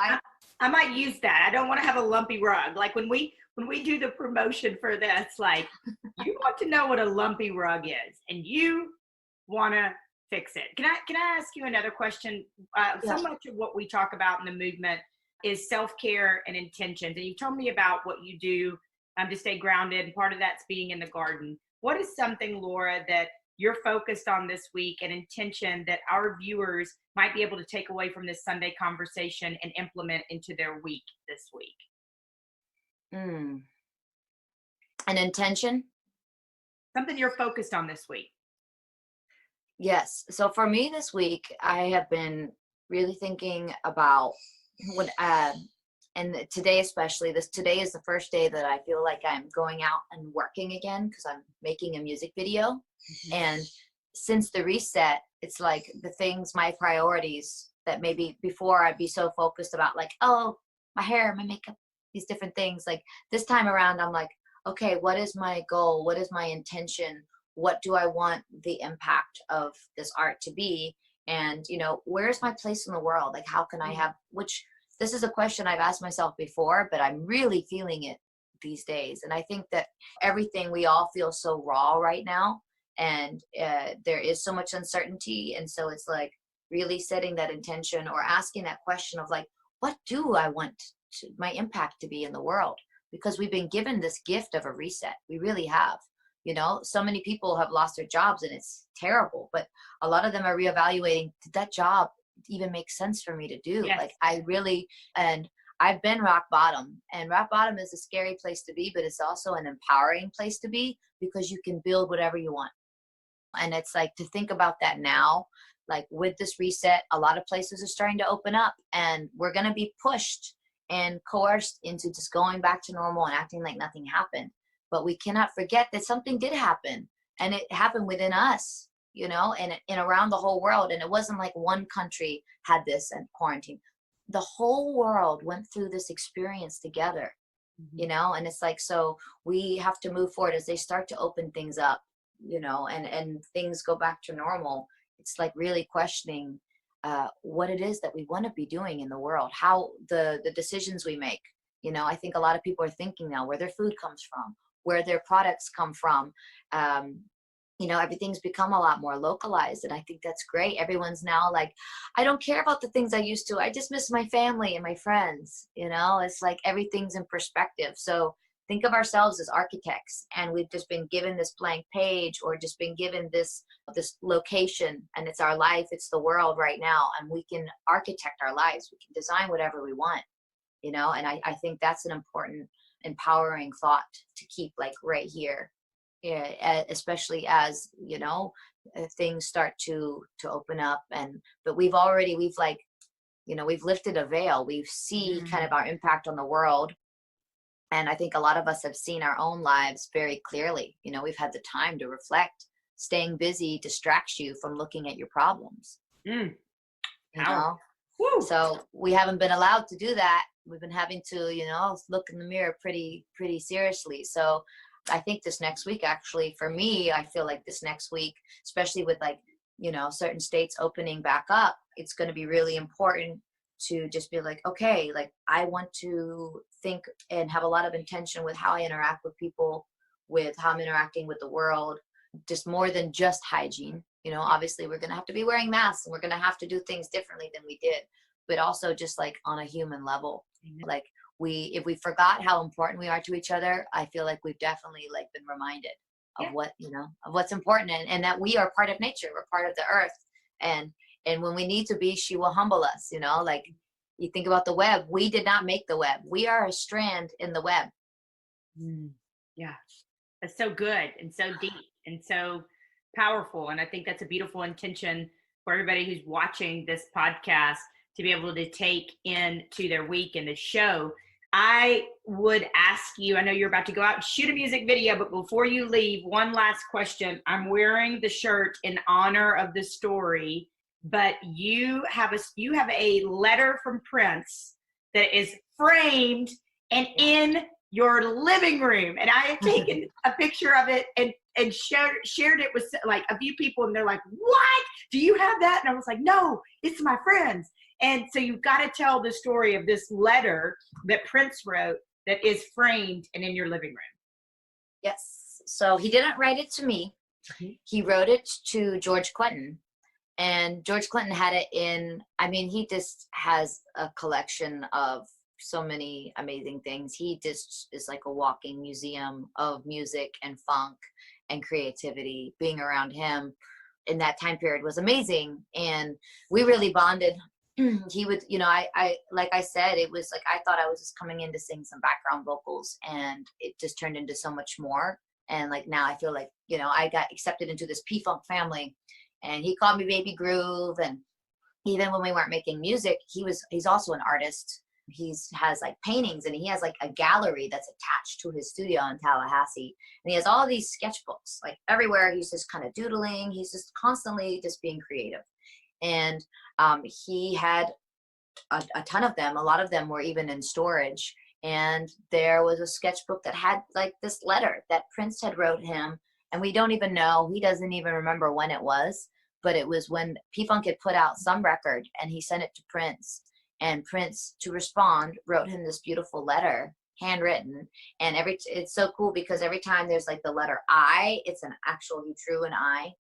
I might use that. I don't want to have a lumpy rug. Like when we do the promotion for this, like, you want to know what a lumpy rug is, and you want to fix it. Can I ask you another question?
yeah,
So much of what we talk about in the movement is self care and intentions, and you told me about what you do to stay grounded. And part of that's being in the garden. What is something, Laura, that you're focused on this week, and intention that our viewers might be able to take away from this Sunday conversation and implement into their week this week?
mm, an intention.
Something you're focused on this week.
Yes. So for me this week, I have been really thinking about what, and today especially, today is the first day that I feel like I'm going out and working again because I'm making a music video.
Mhm.
And since the reset, it's like the things, my priorities that maybe before I'd be so focused about, like, oh, my hair, my makeup, these different things. Like this time around, I'm like, okay, what is my goal? What is my intention? What do I want the impact of this art to be? And, where's my place in the world? Like, how can I have, which this is a question I've asked myself before, but I'm really feeling it these days. And I think that everything, we all feel so raw right now. And there is so much uncertainty. And so it's like really setting that intention or asking that question of like, what do I want my impact to be in the world? Because we've been given this gift of a reset. We really have. So many people have lost their jobs and it's terrible, but a lot of them are reevaluating, did that job even make sense for me to do?
Yes.
Like I really, and I've been rock bottom, and rock bottom is a scary place to be, but it's also an empowering place to be because you can build whatever you want. And it's like to think about that now, like with this reset, a lot of places are starting to open up, and we're going to be pushed and coerced into just going back to normal and acting like nothing happened. But we cannot forget that something did happen, and it happened within us, you know, and around the whole world. And it wasn't like one country had this and quarantine. The whole world went through this experience together, you know, and it's like, so we have to move forward as they start to open things up, you know, and things go back to normal. It's like really questioning what it is that we want to be doing in the world, how the decisions we make. You know, I think a lot of people are thinking now where their food comes from, where their products come from. You know, everything's become a lot more localized, and I think that's great. Everyone's now like, I don't care about the things I used to. I just miss my family and my friends. You know, it's like everything's in perspective. So think of ourselves as architects, and we've just been given this blank page, or just been given this location, and it's our life, it's the world right now, and we can architect our lives. We can design whatever we want, you know. And I think that's an important, empowering thought to keep like right here, yeah, especially as, you know, things start to open up. But we've like, you know, we've lifted a veil. We see kind of our impact on the world. And I think a lot of us have seen our own lives very clearly. You know, we've had the time to reflect. Staying busy distracts you from looking at your problems. You know? Woo. So we haven't been allowed to do that. We've been having to, you know, look in the mirror pretty seriously. So I think this next week, actually, for me, I feel like this next week, especially with like, you know, certain states opening back up, it's going to be really important to just be like, okay, like I want to think and have a lot of intention with how I interact with people, with how I'm interacting with the world, just more than just hygiene. You know, obviously we're going to have to be wearing masks, and we're going to have to do things differently than we did, but also just like on a human level. Like if we forgot how important we are to each other, I feel like we've definitely like been reminded of what, you know, of what's important, and that we are part of nature. We're part of the earth. And when we need to be, she will humble us, you know. Like you think about the web, we did not make the web. We are a strand in the web.
Yeah, that's so good and so deep and so powerful. And I think that's a beautiful intention for everybody who's watching this podcast to be able to take into their week and the show. I would ask you, I know you're about to go out and shoot a music video, but before you leave, one last question. I'm wearing the shirt in honor of the story, but you have a letter from Prince that is framed and in your living room. And I have taken a picture of it and shared it with like a few people, and they're like, what? Do you have that? And I was like, no, it's my friend's. And so you've got to tell the story of this letter that Prince wrote that is framed and in your living room.
Yes. So he didn't write it to me. He wrote it to George Clinton. And George Clinton had it in, I mean, he just has a collection of so many amazing things. He just is like a walking museum of music and funk and creativity. Being around him in that time period was amazing. And we really bonded. He would, you know, I like I said, it was like I thought I was just coming in to sing some background vocals, and it just turned into so much more. And like now I feel like, you know, I got accepted into this P-Funk family, and he called me Baby Groove. And even when we weren't making music, he's also an artist. Has like paintings, and he has like a gallery that's attached to his studio in Tallahassee, and he has all these sketchbooks like everywhere. He's just kind of doodling. He's just constantly just being creative. And he had a ton of them. A lot of them were even in storage. And there was a sketchbook that had like this letter that Prince had wrote him. And we don't even know, he doesn't even remember when it was, but it was when P-Funk had put out some record, and he sent it to Prince. And Prince, to respond, wrote him this beautiful letter, handwritten. And it's so cool because every time there's like the letter I, it's an actual, he drew an I.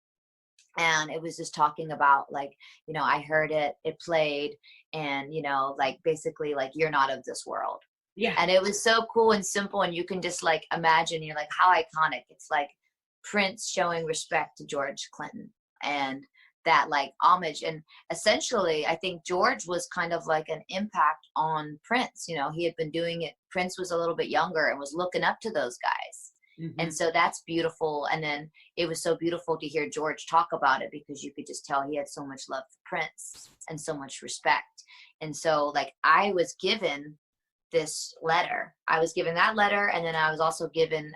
And it was just talking about like, you know, I heard it played, and, you know, like basically like, you're not of this world. Yeah. And it was so cool and simple. And you can just like imagine, you're like, how iconic. It's like Prince showing respect to George Clinton. And that like homage. And essentially, I think George was kind of like an impact on Prince. You know, he had been doing it. Prince was a little bit younger and was looking up to those guys.
Mm-hmm.
And so that's beautiful. And then it was so beautiful to hear George talk about it, because you could just tell he had so much love for Prince and so much respect. And so like I was given this letter. I was given that letter, and then I was also given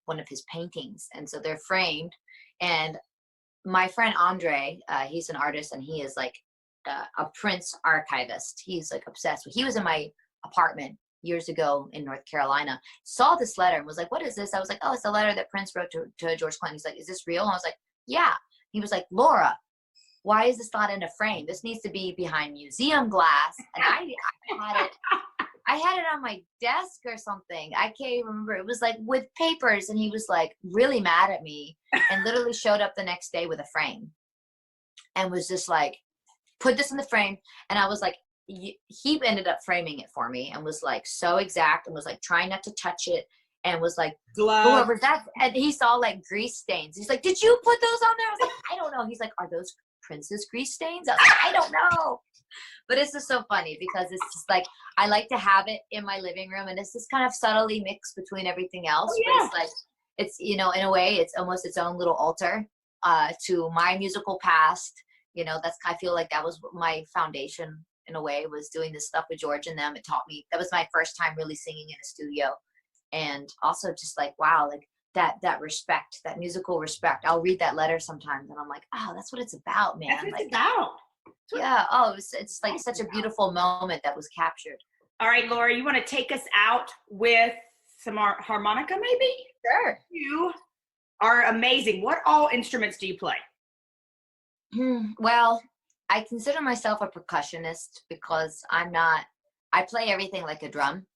one of his paintings. And so they're framed. And my friend Andre, he's an artist, and he is like a Prince archivist. He's like obsessed with. He was in my apartment years ago in North Carolina, saw this letter and was like, "What is this?" I was like, "Oh, it's a letter that Prince wrote to George Clinton." He's like, "Is this real?" And I was like, "Yeah." He was like, "Laura, why is this not in a frame? This needs to be behind museum glass." And I had it on my desk or something. I can't even remember. It was like with papers, and he was like really mad at me and literally showed up the next day with a frame and was just like, "Put this in the frame." And I was like, he ended up framing it for me and was like so exact and was like trying not to touch it and was like, "Whoever that," and he saw like grease stains. He's like, "Did you put those on there?" I was like, "I don't know." He's like, "Are those Prince's grease stains?" I was like, "I don't know." But it's just so funny because it's just like, I like to have it in my living room, and it's just kind of subtly mixed between everything else.
Oh, yeah.
But it's like, it's, you know, in a way, it's almost its own little altar to my musical past. You know, I feel like that was my foundation in a way, was doing this stuff with George and them. It taught me, that was my first time really singing in a studio. And also just like, wow, like that respect, that musical respect. I'll read that letter sometimes and I'm like, oh, that's what it's about, man.
That's what
like,
it's about.
Yeah. Oh, it's like such a beautiful moment that was captured.
All right, Laura, you want to take us out with some harmonica, maybe?
Sure.
You are amazing. What all instruments do you play?
Well, I consider myself a percussionist because I play everything like a drum.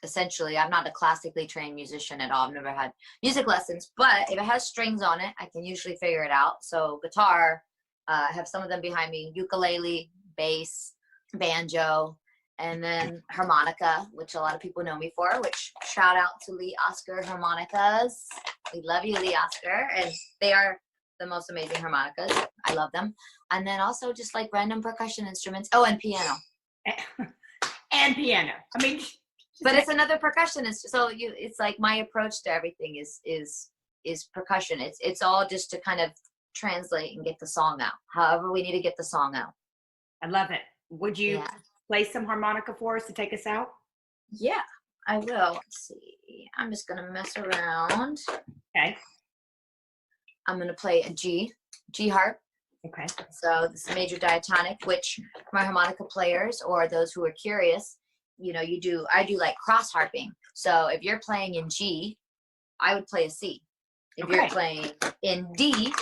Essentially, I'm not a classically trained musician at all. I've never had music lessons, but if it has strings on it, I can usually figure it out. So guitar, I have some of them behind me, ukulele, bass, banjo, and then harmonica, which a lot of people know me for, which shout out to Lee Oscar Harmonicas. We love you, Lee Oscar. And they are the most amazing harmonicas. I love them. And then also just like random percussion instruments. Oh, and piano.
And piano. I mean,
but it's another percussionist. So it's like my approach to everything is percussion. It's all just to kind of translate and get the song out. However we need to get the song out.
I love it. Would you play some harmonica for us to take us out?
Yeah, I will. Let's see. I'm just gonna mess around.
Okay.
I'm gonna play a G harp.
Okay.
So this is major diatonic, which my harmonica players or those who are curious, you know, I do like cross harping. So if you're playing in G, I would play a C. If you're playing in D,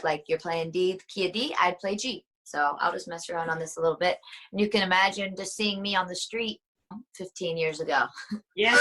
like you're playing D, key of D, I'd play G. So I'll just mess around on this a little bit. And you can imagine just seeing me on the street 15 years ago.
Yes.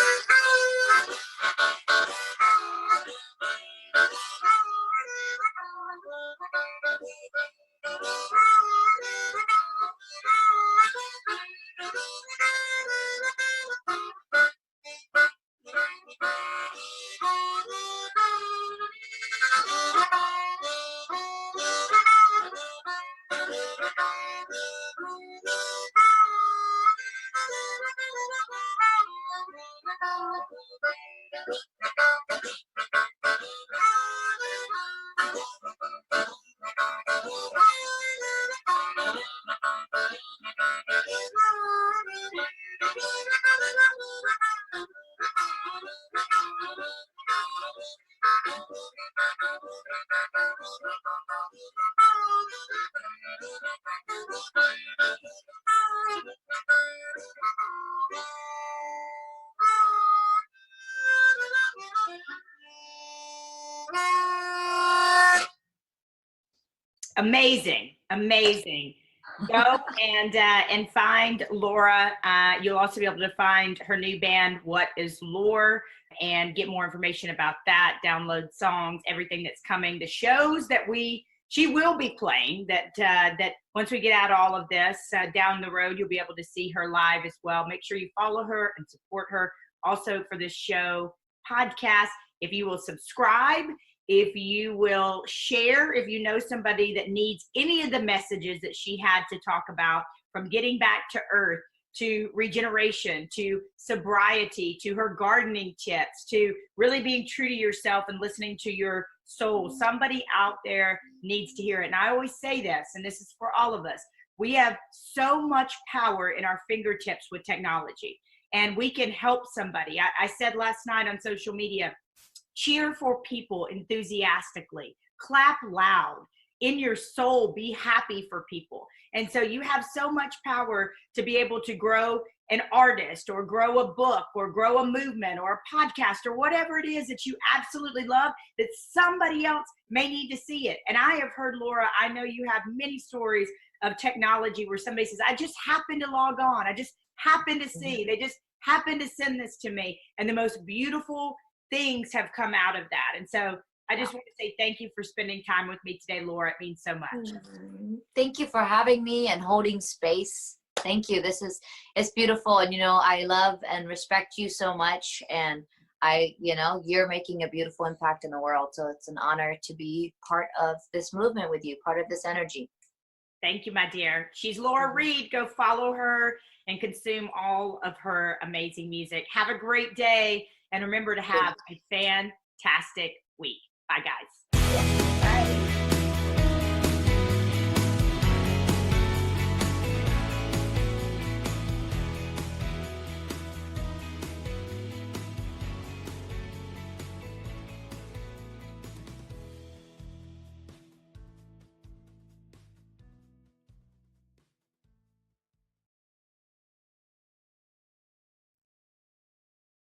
Amazing, amazing. Go and find Laura. You'll also be able to find her new band, What Is Lore, and get more information about that. Download songs, everything that's coming, the shows that she will be playing. That once we get out all of this down the road, you'll be able to see her live as well. Make sure you follow her and support her. Also for this show podcast, if you will subscribe if you will share, if you know somebody that needs any of the messages that she had to talk about, from getting back to earth, to regeneration, to sobriety, to her gardening tips, to really being true to yourself and listening to your soul. Somebody out there needs to hear it. And I always say this, and this is for all of us. We have so much power in our fingertips with technology, and we can help somebody. I said last night on social media, cheer for people enthusiastically, clap loud in your soul, be happy for people. And so you have so much power to be able to grow an artist, or grow a book, or grow a movement, or a podcast, or whatever it is that you absolutely love, that somebody else may need to see it. And I have heard, Laura, I know you have many stories of technology where somebody says, I just happened to log on, I just happened to see, they just happened to send this to me, and the most beautiful things have come out of that. And so I just want to say thank you for spending time with me today, Laura. It means so much.
Thank you for having me and holding space. Thank you. It's beautiful. And, I love and respect you so much. And you're making a beautiful impact in the world. So it's an honor to be part of this movement with you, part of this energy.
Thank you, my dear. She's Laura Reed. Go follow her and consume all of her amazing music. Have a great day. And remember to have a fantastic week. Bye, guys.